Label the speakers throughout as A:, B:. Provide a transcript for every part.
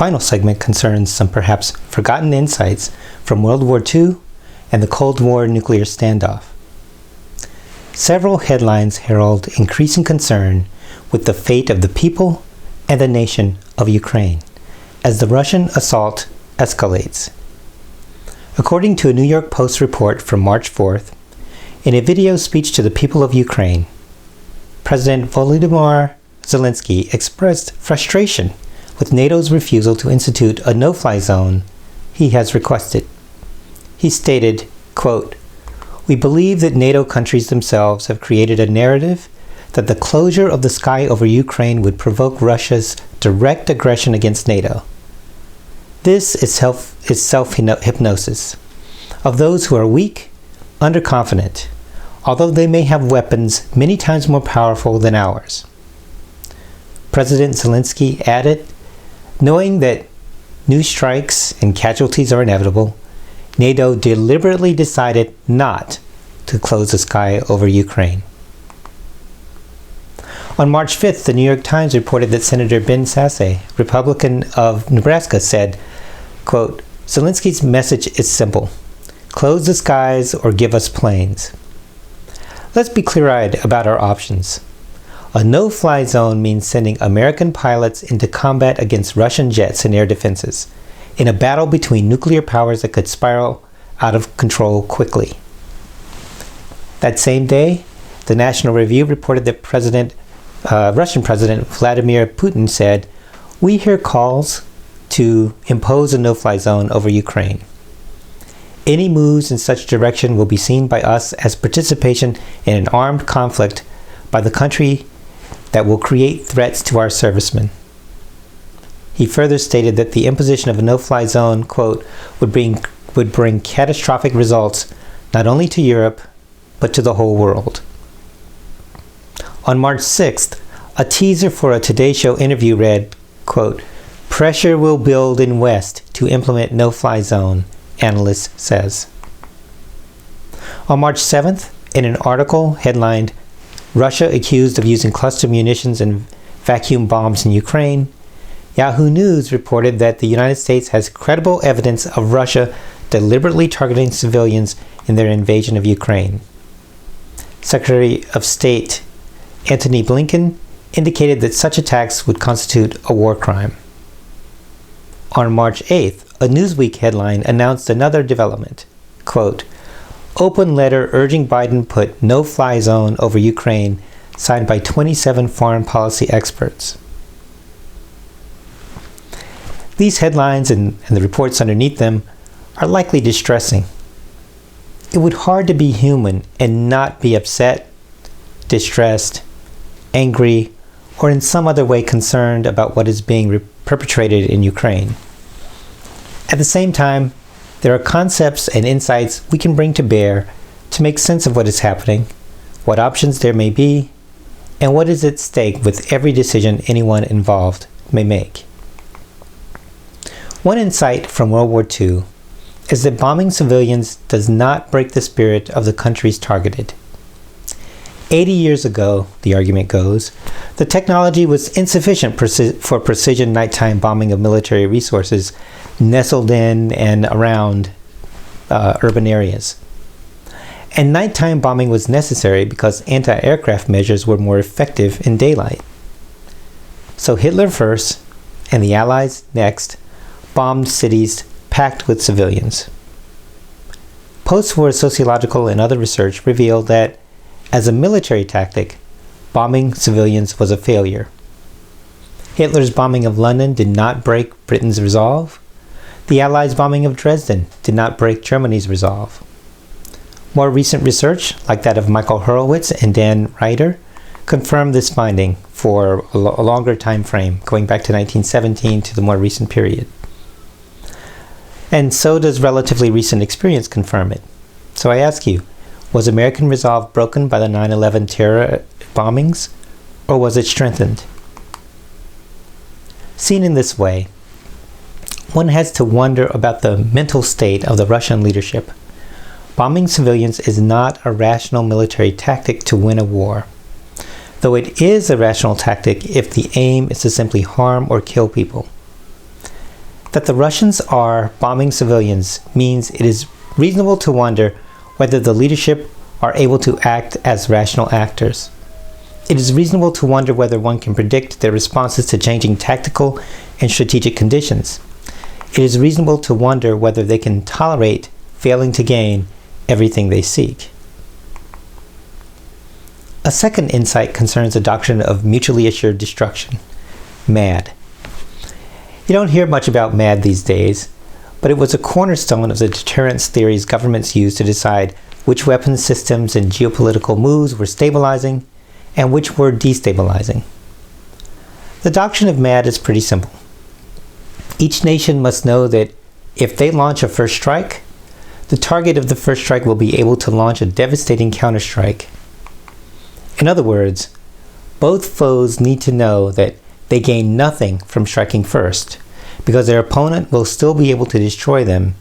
A: final segment concerns some perhaps forgotten insights from World War II and the Cold War nuclear standoff. Several headlines herald increasing concern with the fate of the people and the nation of Ukraine as the Russian assault escalates. According to a New York Post report from March 4th, in a video speech to the people of Ukraine, President Volodymyr Zelensky expressed frustration with NATO's refusal to institute a no-fly zone he has requested. He stated, quote, "We believe that NATO countries themselves have created a narrative that the closure of the sky over Ukraine would provoke Russia's direct aggression against NATO. This is self-hypnosis of those who are weak, underconfident, although they may have weapons many times more powerful than ours." President Zelensky added, "Knowing that new strikes and casualties are inevitable, NATO deliberately decided not to close the sky over Ukraine." On March 5th, the New York Times reported that Senator Ben Sasse, Republican of Nebraska, said, quote, "Zelensky's message is simple. Close the skies or give us planes. Let's be clear-eyed about our options. A no-fly zone means sending American pilots into combat against Russian jets and air defenses in a battle between nuclear powers that could spiral out of control quickly." That same day, the National Review reported that Russian President Vladimir Putin said, "We hear calls to impose a no-fly zone over Ukraine. Any moves in such direction will be seen by us as participation in an armed conflict by the country that will create threats to our servicemen." He further stated that the imposition of a no-fly zone, quote, would bring catastrophic results not only to Europe, but to the whole world. On March 6th, a teaser for a Today Show interview read, quote, "Pressure will build in West to implement no-fly zone, analyst says." On March 7th, in an article headlined, "Russia accused of using cluster munitions and vacuum bombs in Ukraine," Yahoo News reported that the United States has credible evidence of Russia deliberately targeting civilians in their invasion of Ukraine. Secretary of State Antony Blinken indicated that such attacks would constitute a war crime. On March 8th, a Newsweek headline announced another development, quote, "Open letter urging Biden put no-fly zone over Ukraine, signed by 27 foreign policy experts." These headlines and the reports underneath them are likely distressing. It would be hard to be human and not be upset, distressed, angry, or in some other way concerned about what is being perpetrated in Ukraine. At the same time, there are concepts and insights we can bring to bear to make sense of what is happening, what options there may be, and what is at stake with every decision anyone involved may make. One insight from World War II is that bombing civilians does not break the spirit of the countries targeted. 80 years ago, the argument goes, the technology was insufficient for precision nighttime bombing of military resources nestled in and around urban areas. And nighttime bombing was necessary because anti-aircraft measures were more effective in daylight. So Hitler first, and the Allies next, bombed cities packed with civilians. Post-war sociological and other research revealed that, as a military tactic, bombing civilians was a failure. Hitler's bombing of London did not break Britain's resolve. The Allies' bombing of Dresden did not break Germany's resolve. More recent research, like that of Michael Hurlwitz and Dan Ryder, confirmed this finding for a longer time frame, going back to 1917 to the more recent period. And so does relatively recent experience confirm it. So I ask you, was American resolve broken by the 9/11 terror bombings, or was it strengthened? Seen in this way, one has to wonder about the mental state of the Russian leadership. Bombing civilians is not a rational military tactic to win a war, though it is a rational tactic if the aim is to simply harm or kill people. That the Russians are bombing civilians means it is reasonable to wonder whether the leadership are able to act as rational actors. It is reasonable to wonder whether one can predict their responses to changing tactical and strategic conditions. It is reasonable to wonder whether they can tolerate failing to gain everything they seek. A second insight concerns the doctrine of mutually assured destruction, MAD. You don't hear much about MAD these days, but it was a cornerstone of the deterrence theories governments used to decide which weapons systems and geopolitical moves were stabilizing and which were destabilizing. The doctrine of MAD is pretty simple. Each nation must know that if they launch a first strike, the target of the first strike will be able to launch a devastating counterstrike. In other words, both foes need to know that they gain nothing from striking first, because their opponent will still be able to destroy them,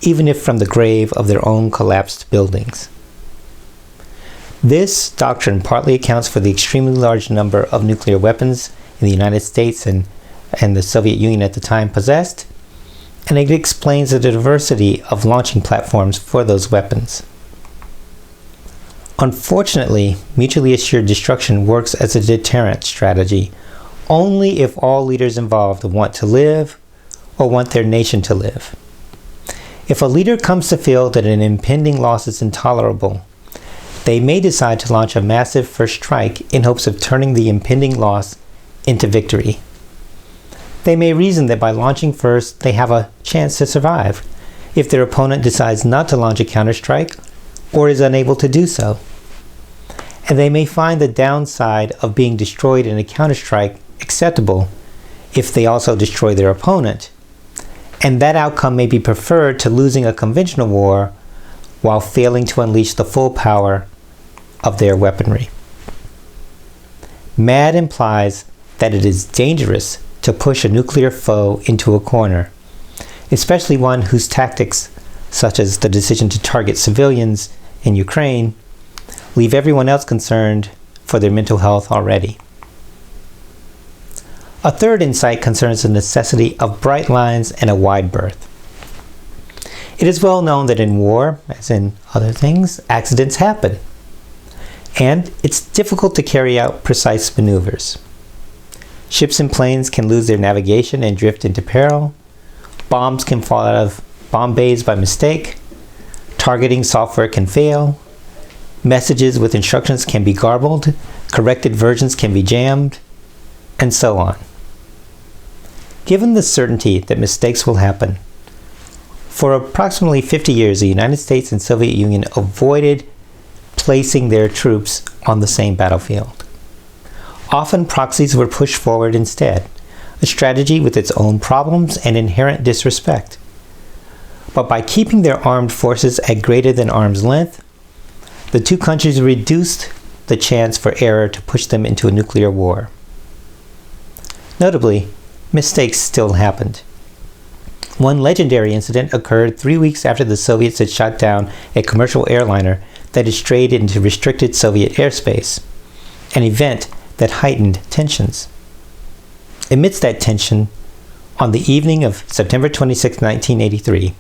A: even if from the grave of their own collapsed buildings. This doctrine partly accounts for the extremely large number of nuclear weapons in the United States and the Soviet Union at the time possessed, and it explains the diversity of launching platforms for those weapons. Unfortunately, mutually assured destruction works as a deterrent strategy only if all leaders involved want to live or want their nation to live. If a leader comes to feel that an impending loss is intolerable, they may decide to launch a massive first strike in hopes of turning the impending loss into victory. They may reason that by launching first, they have a chance to survive if their opponent decides not to launch a counterstrike or is unable to do so. And they may find the downside of being destroyed in a counterstrike acceptable if they also destroy their opponent, and that outcome may be preferred to losing a conventional war while failing to unleash the full power of their weaponry. MAD implies that it is dangerous to push a nuclear foe into a corner, especially one whose tactics, such as the decision to target civilians in Ukraine, leave everyone else concerned for their mental health already. A third insight concerns the necessity of bright lines and a wide berth. It is well known that in war, as in other things, accidents happen, and it's difficult to carry out precise maneuvers. Ships and planes can lose their navigation and drift into peril. Bombs can fall out of bomb bays by mistake. Targeting software can fail. Messages with instructions can be garbled. Corrected versions can be jammed, and so on. Given the certainty that mistakes will happen, for approximately 50 years, the United States and Soviet Union avoided placing their troops on the same battlefield. Often proxies were pushed forward instead, a strategy with its own problems and inherent disrespect. But by keeping their armed forces at greater than arm's length, the two countries reduced the chance for error to push them into a nuclear war. Notably, mistakes still happened. One legendary incident occurred 3 weeks after the Soviets had shot down a commercial airliner that had strayed into restricted Soviet airspace, an event that heightened tensions. Amidst that tension, on the evening of September 26, 1983,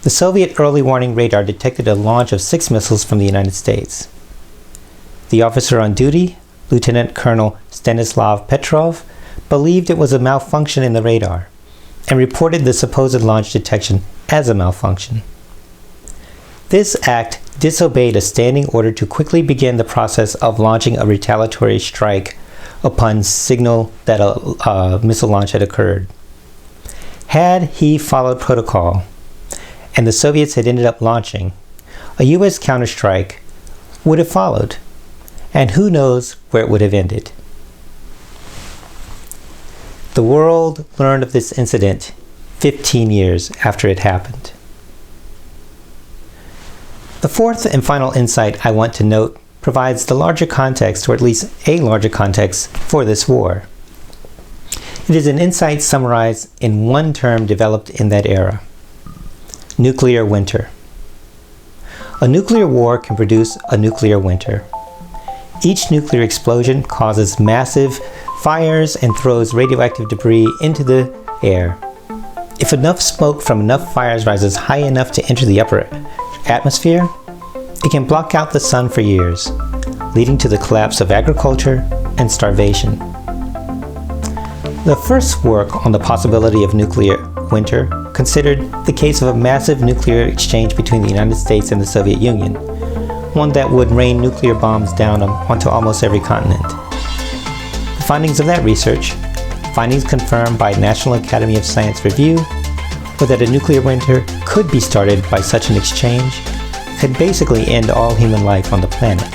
A: the Soviet early warning radar detected a launch of 6 missiles from the United States. The officer on duty, Lieutenant Colonel Stanislav Petrov, believed it was a malfunction in the radar and reported the supposed launch detection as a malfunction. This act disobeyed a standing order to quickly begin the process of launching a retaliatory strike upon signal that a missile launch had occurred. Had he followed protocol, and the Soviets had ended up launching, a U.S. counterstrike would have followed, and who knows where it would have ended. The world learned of this incident 15 years after it happened. The fourth and final insight I want to note provides the larger context, or at least a larger context, for this war. It is an insight summarized in one term developed in that era: nuclear winter. A nuclear war can produce a nuclear winter. Each nuclear explosion causes massive fires and throws radioactive debris into the air. If enough smoke from enough fires rises high enough to enter the upper atmosphere, it can block out the sun for years, leading to the collapse of agriculture and starvation. The first work on the possibility of nuclear winter considered the case of a massive nuclear exchange between the United States and the Soviet Union, one that would rain nuclear bombs down onto almost every continent. The findings of that research, findings confirmed by National Academy of Science Review, were that a nuclear winter could be started by such an exchange, could basically end all human life on the planet.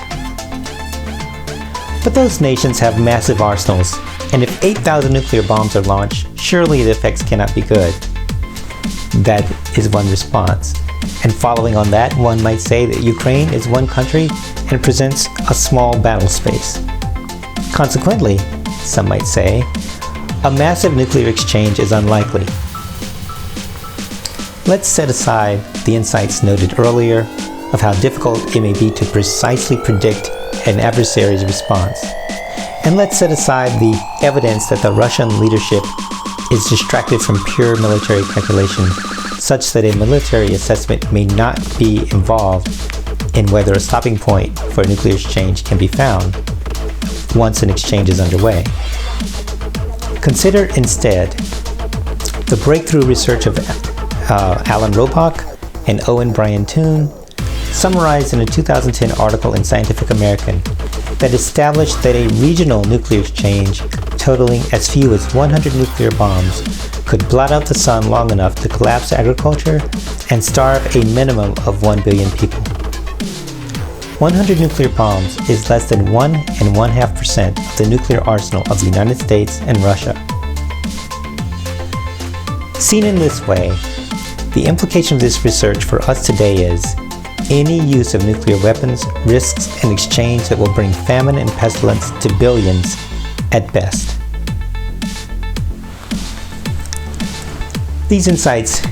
A: But those nations have massive arsenals, and if 8,000 nuclear bombs are launched, surely the effects cannot be good. That is one response. And following on that, one might say that Ukraine is one country and presents a small battle space. Consequently, some might say, a massive nuclear exchange is unlikely. Let's set aside the insights noted earlier of how difficult it may be to precisely predict an adversary's response. And let's set aside the evidence that the Russian leadership is distracted from pure military calculation, such that a military assessment may not be involved in whether a stopping point for a nuclear exchange can be found once an exchange is underway. Consider instead the breakthrough research of Alan Ropak and Owen Brian Toon, summarized in a 2010 article in Scientific American, that established that a regional nuclear exchange totaling as few as 100 nuclear bombs could blot out the sun long enough to collapse agriculture and starve a minimum of 1 billion people. 100 nuclear bombs is less than 1.5% of the nuclear arsenal of the United States and Russia. Seen in this way, the implication of this research for us today is any use of nuclear weapons risks an exchange that will bring famine and pestilence to billions at best. These insights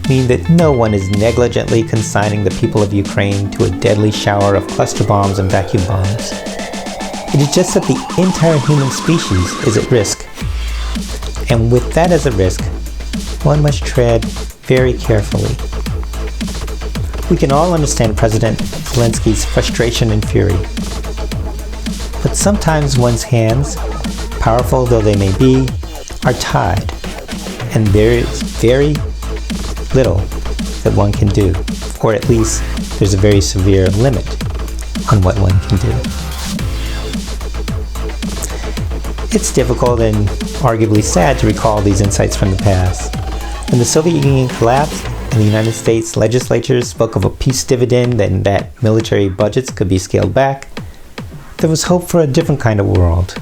A: mean that no one is negligently consigning the people of Ukraine to a deadly shower of cluster bombs and vacuum bombs. It is just that the entire human species is at risk. And with that as a risk, one must tread very carefully. We can all understand President Zelensky's frustration and fury. But sometimes one's hands, powerful though they may be, are tied, and there is very little that one can do, or at least there's a very severe limit on what one can do. It's difficult and arguably sad to recall these insights from the past. When the Soviet Union collapsed and the United States legislatures spoke of a peace dividend and that military budgets could be scaled back, there was hope for a different kind of world.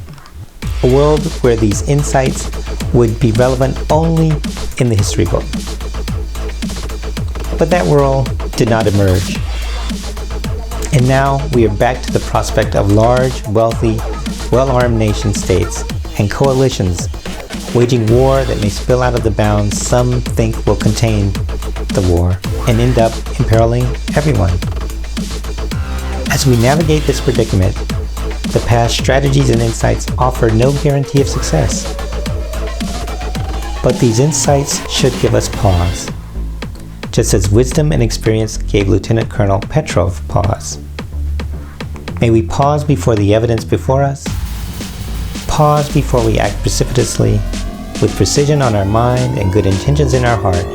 A: A world where these insights would be relevant only in the history book. But that world did not emerge. And now we are back to the prospect of large, wealthy, well-armed nation-states and coalitions waging war that may spill out of the bounds some think will contain the war and end up imperiling everyone. As we navigate this predicament, the past strategies and insights offer no guarantee of success. But these insights should give us pause, just as wisdom and experience gave Lieutenant Colonel Petrov pause. May we pause before the evidence before us, pause before we act precipitously, with precision on our mind and good intentions in our heart,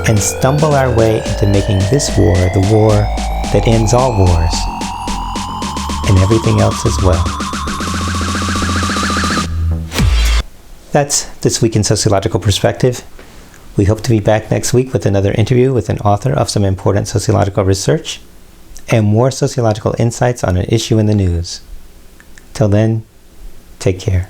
A: and stumble our way into making this war the war that ends all wars, and everything else as well. That's This Week in Sociological Perspective. We hope to be back next week with another interview with an author of some important sociological research and more sociological insights on an issue in the news. Till then, take care.